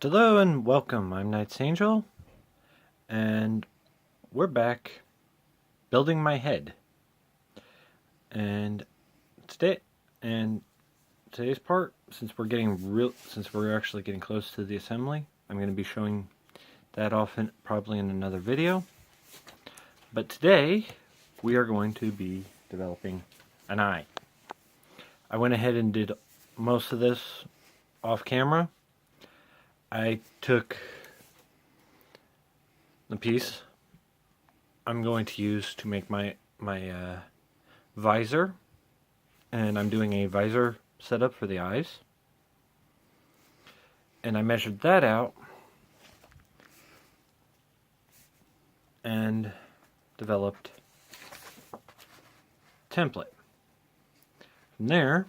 Hello and welcome. I'm Knight's Angel, and we're back building my head. And today's part, since we're actually getting close to the assembly, I'm going to be showing that off probably in another video. But today we are going to be developing an eye. I went ahead and did most of this off camera. I took the piece I'm going to use to make my visor, and I'm doing a visor setup for the eyes, and I measured that out and developed a template. From there,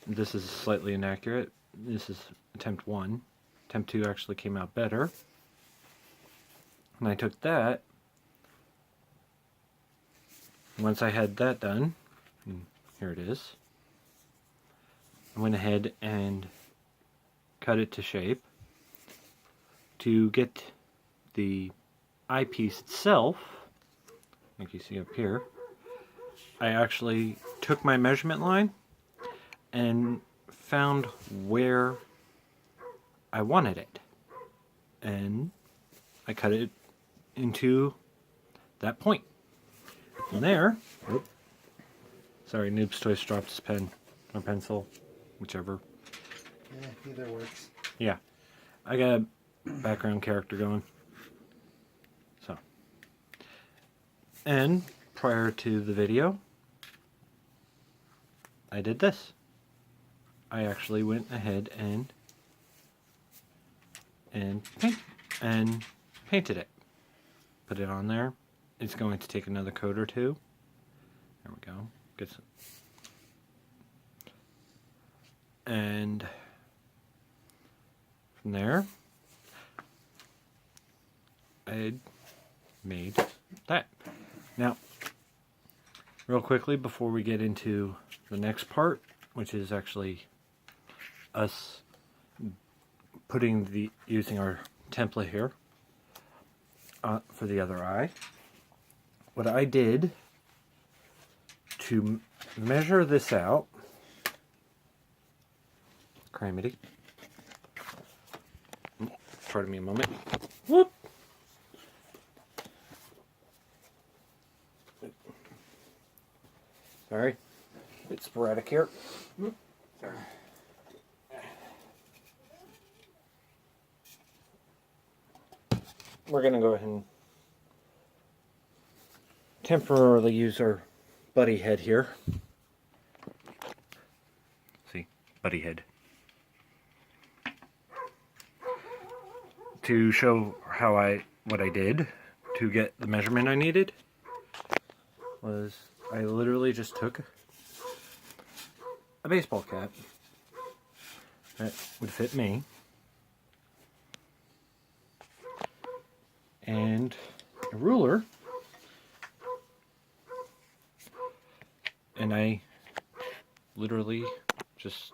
this is slightly inaccurate. This is attempt 1. Attempt 2 actually came out better. And I took that. Once I had that done, here it is, I went ahead and cut it to shape. To get the eyepiece itself, like you see up here, I actually took my measurement line and found where I wanted it, and I cut it into that point. From there, sorry, Noob's Toys dropped his pen or pencil, whichever. Yeah, either works. Yeah, I got a background character going. So, and prior to the video, I did this. I actually went ahead and painted it. Put it on there. It's going to take another coat or two. There we go. Get some. And from there, I made that. Now, real quickly before we get into the next part, which is actually us using our template here for the other eye. What I did to measure this out, Crimity, pardon me a moment. Whoop. Sorry, a bit sporadic here. Sorry. We're going to go ahead and temporarily use our buddy head here. See, buddy head. To show what I did to get the measurement I needed was I literally just took a baseball cap that would fit me and a ruler, and I literally just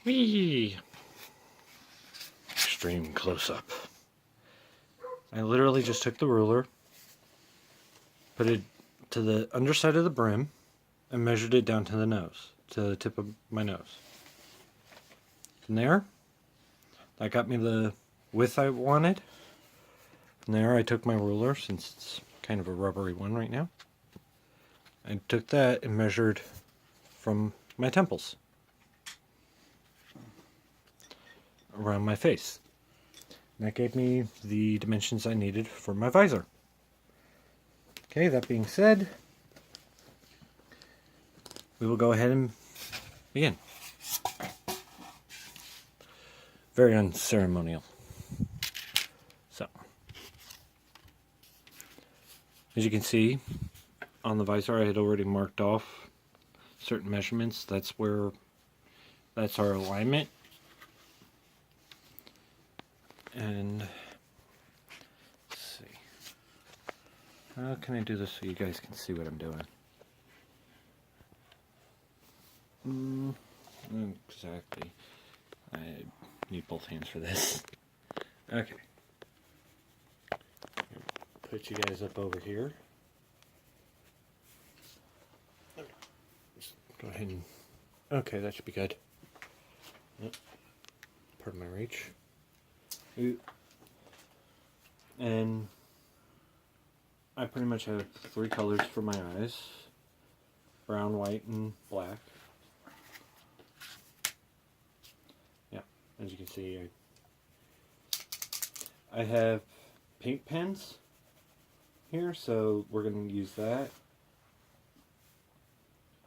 whee, extreme close-up. I literally just took the ruler, put it to the underside of the brim, and measured it down to the nose, to the tip of my nose. From there, that got me the width I wanted. From there, I took my ruler, since it's kind of a rubbery one right now. I took that and measured from my temples around my face. And that gave me the dimensions I needed for my visor. Okay, that being said, we will go ahead and begin. Very unceremonial. So, as you can see, on the visor I had already marked off certain measurements. That's our alignment. And let's see. How can I do this so you guys can see what I'm doing? Exactly. I need both hands for this. Okay. Put you guys up over here. Just go ahead and... Okay, that should be good. Yep. Pardon my reach. Ooh. And I pretty much have 3 colors for my eyes. Brown, white, and black. Yeah, as you can see, I have paint pens here, so we're going to use that.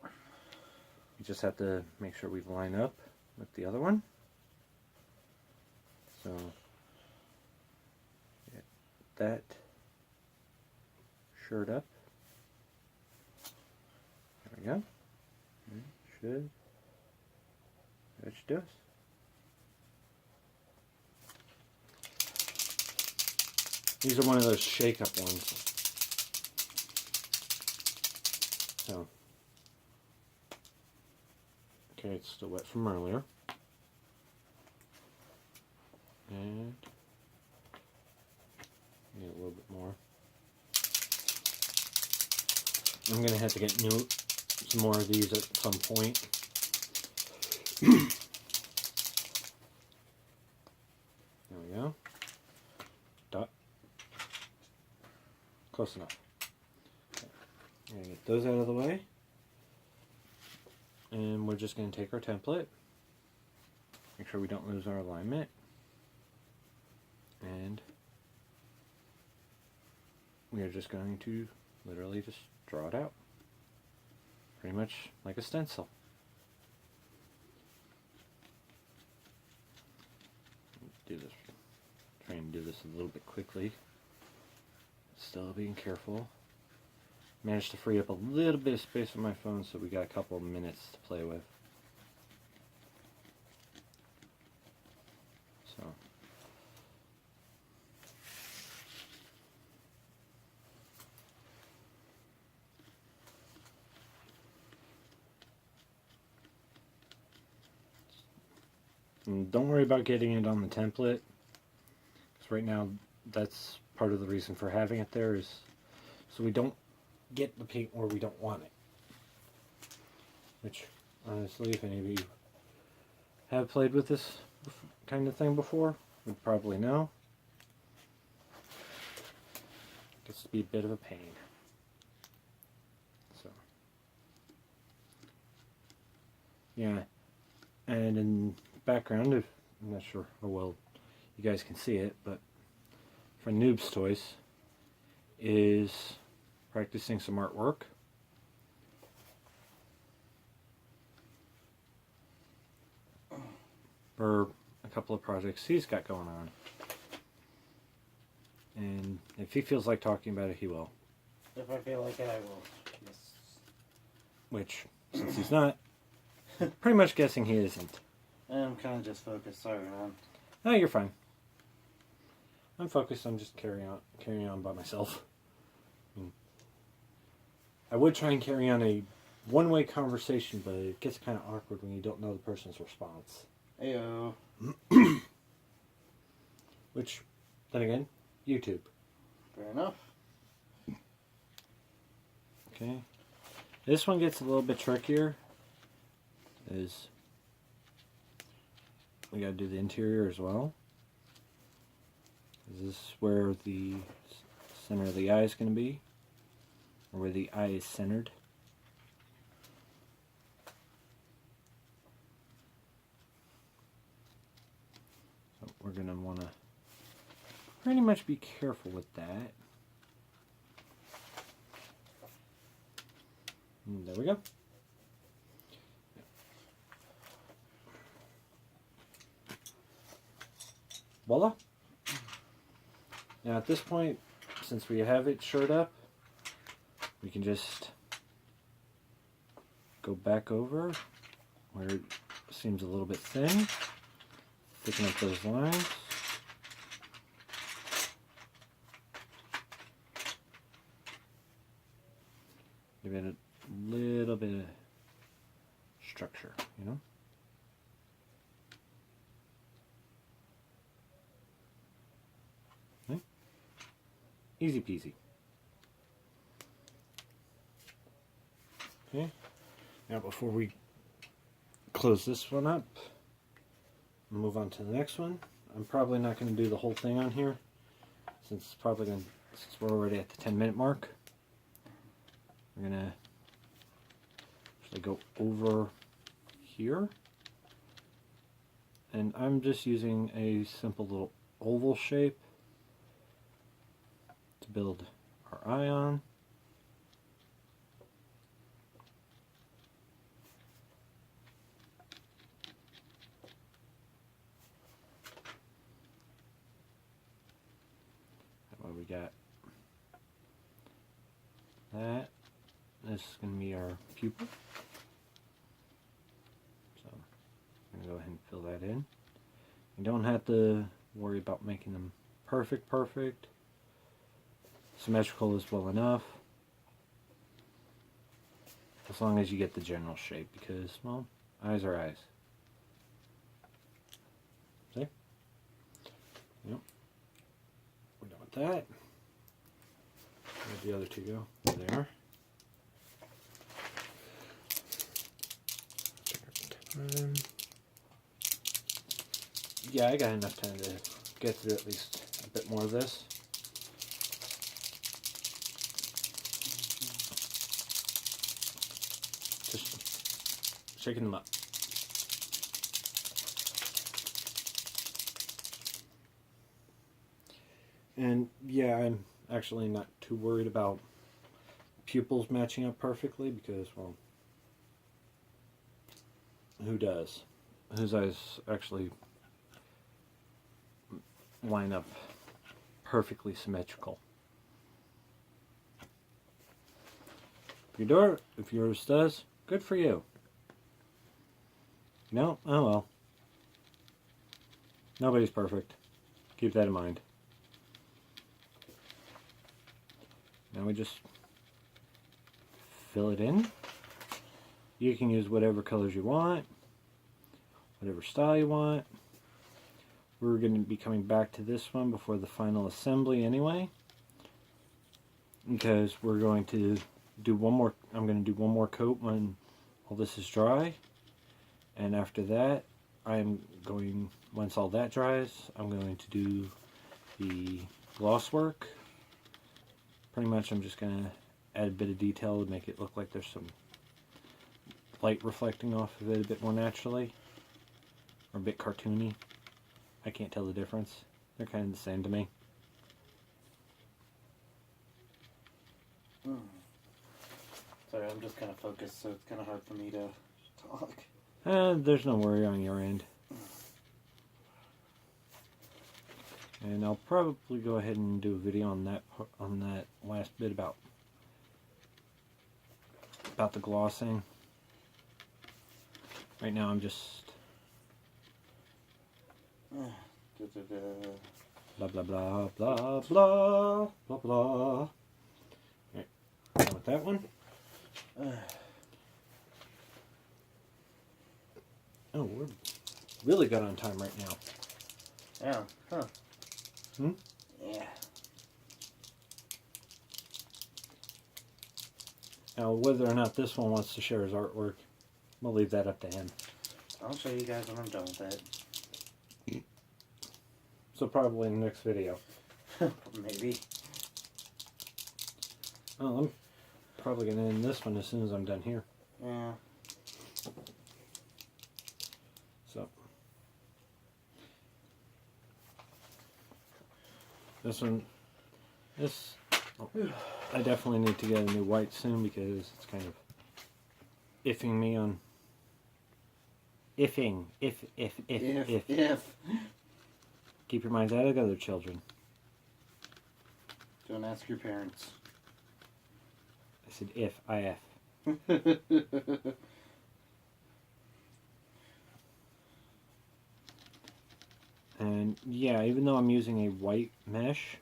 You just have to make sure we line up with the other one. So, get that shirt up. There we go. That should do us. These are one of those shake-up ones. So, okay, it's still wet from earlier. And need a little bit more. I'm gonna have to get some more of these at some point. There we go. Dot. Close enough. Okay. I'm gonna get those out of the way. And we're just gonna take our template. Make sure we don't lose our alignment. And we are just going to literally just draw it out. Pretty much like a stencil. Do this. Trying to do this a little bit quickly. Still being careful. Managed to free up a little bit of space on my phone, so we got a couple of minutes to play with. So. And don't worry about getting it on the template, because right now that's part of the reason for having it there, is so we don't get the paint where we don't want it. Which, honestly, if any of you have played with this kind of thing before, would probably know. It gets to be a bit of a pain. So, yeah, and in background, if I'm not sure how well you guys can see it, but for Noob's Toys is practicing some artwork. For a couple of projects he's got going on. And if he feels like talking about it, he will. If I feel like it, I will. Yes. Which, since he's not, pretty much guessing he isn't. I'm kind of just focused. Sorry, man. No, you're fine. I'm focused. I'm just carrying on by myself. I would try and carry on a one-way conversation, but it gets kind of awkward when you don't know the person's response. Ayo. Which, then again, YouTube. Fair enough. Okay. This one gets a little bit trickier. Is we gotta do the interior as well. Is this where the center of the eye is going to be? Or where the eye is centered? So we're going to want to pretty much be careful with that. And there we go. Voila. Now at this point, since we have it shirred up, we can just go back over where it seems a little bit thin, thicken up those lines. Give it a little bit of structure, you know? Easy peasy. Okay. Now before we close this one up, move on to the next one. I'm probably not going to do the whole thing on here, since we're already at the 10-minute mark. We're going to actually go over here. And I'm just using a simple little oval shape to build our eye on. What we got? That. This is going to be our pupil. So I'm going to go ahead and fill that in. You don't have to worry about making them perfect. Symmetrical is well enough. As long as you get the general shape, because, well, eyes are eyes. See? Yep. We're done with that. Where'd the other two go? There they are. Yeah, I got enough time to get through at least a bit more of this. Just shaking them up. And yeah, I'm actually not too worried about pupils matching up perfectly because, well, who does? Whose eyes actually line up perfectly symmetrical? If you do it, if yours does, good for you. No? Oh well. Nobody's perfect. Keep that in mind. Now we just fill it in. You can use whatever colors you want, whatever style you want. We're going to be coming back to this one before the final assembly anyway, because we're going to do one more. I'm going to do one more coat when all this is dry, and after that, once all that dries, I'm going to do the gloss work. Pretty much I'm just going to add a bit of detail to make it look like there's some light reflecting off of it a bit more naturally, or a bit cartoony. I can't tell the difference. They're kind of the same to me. Sorry, I'm just kind of focused, so it's kind of hard for me to talk. There's no worry on your end. And I'll probably go ahead and do a video on that last bit about the glossing. Right now I'm just blah blah blah blah blah blah blah. Right, done with that one. Oh, we're really good on time right now. Yeah, huh. Yeah. Now, whether or not this one wants to share his artwork, we'll leave that up to him. I'll show you guys when I'm done with it. So probably in the next video. Maybe. Well, I'm probably going to end this one as soon as I'm done here. Yeah. So, I definitely need to get a new white soon because it's kind of iffing me on. If. Keep your minds out of other children. Don't ask your parents. I said if, I-F. And yeah, even though I'm using a white mesh,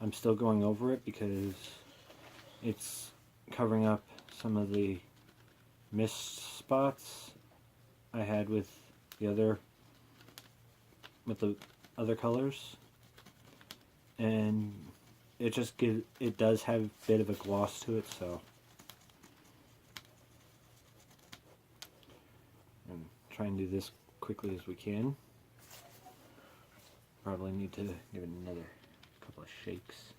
I'm still going over it because it's covering up some of the mist spots I had with the other colors. And it just gives, it does have a bit of a gloss to it, so. And try and do this quickly as we can. Probably need to give it another couple of shakes.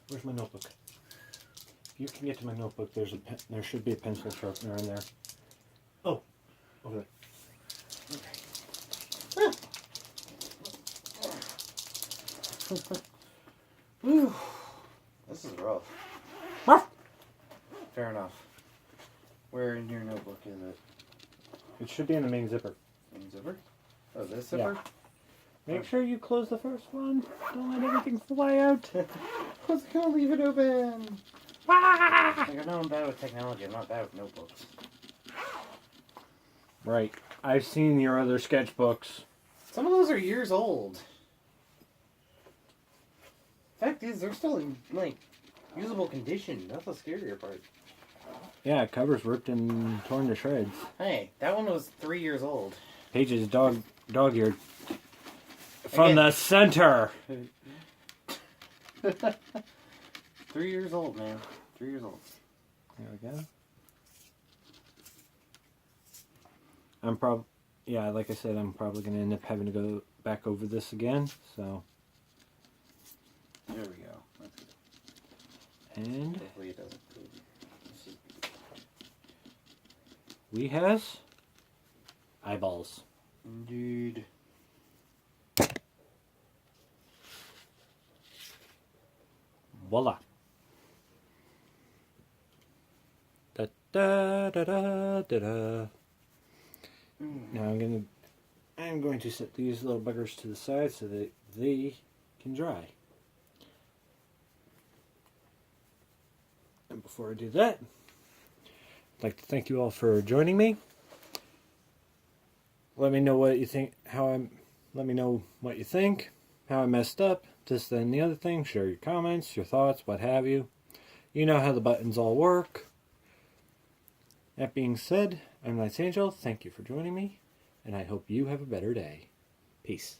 Where's my notebook? If you can get to my notebook, there should be a pencil sharpener in there. Oh, over there. Whew. This is rough. Fair enough. Where in your notebook is it? It should be in the main zipper. Main zipper? Oh, this zipper? Yeah. Make sure you close the first one. Don't let everything fly out. I was gonna leave it open. Like, I know I'm bad with technology. I'm not bad with notebooks. Right. I've seen your other sketchbooks. Some of those are years old. Fact is, they're still in, like, usable condition. That's the scarier part. Yeah, covers ripped and torn to shreds. Hey, that one was 3 years old. Pages dog-eared. From Again. the center! 3 years old, man. 3 years old. There we go. Yeah, like I said, I'm probably going to end up having to go back over this again, so. There we go. That's good. And Hopefully it doesn't. we has eyeballs. Indeed. Voila. Da da da da da da. Now I'm going to set these little buggers to the side so that they can dry. And before I do that, I'd like to thank you all for joining me. Let me know what you think. Let me know what you think. How I messed up. This, that, and the other thing. Share your comments, your thoughts, what have you. You know how the buttons all work. That being said, I'm Knights Angel. Thank you for joining me, and I hope you have a better day. Peace.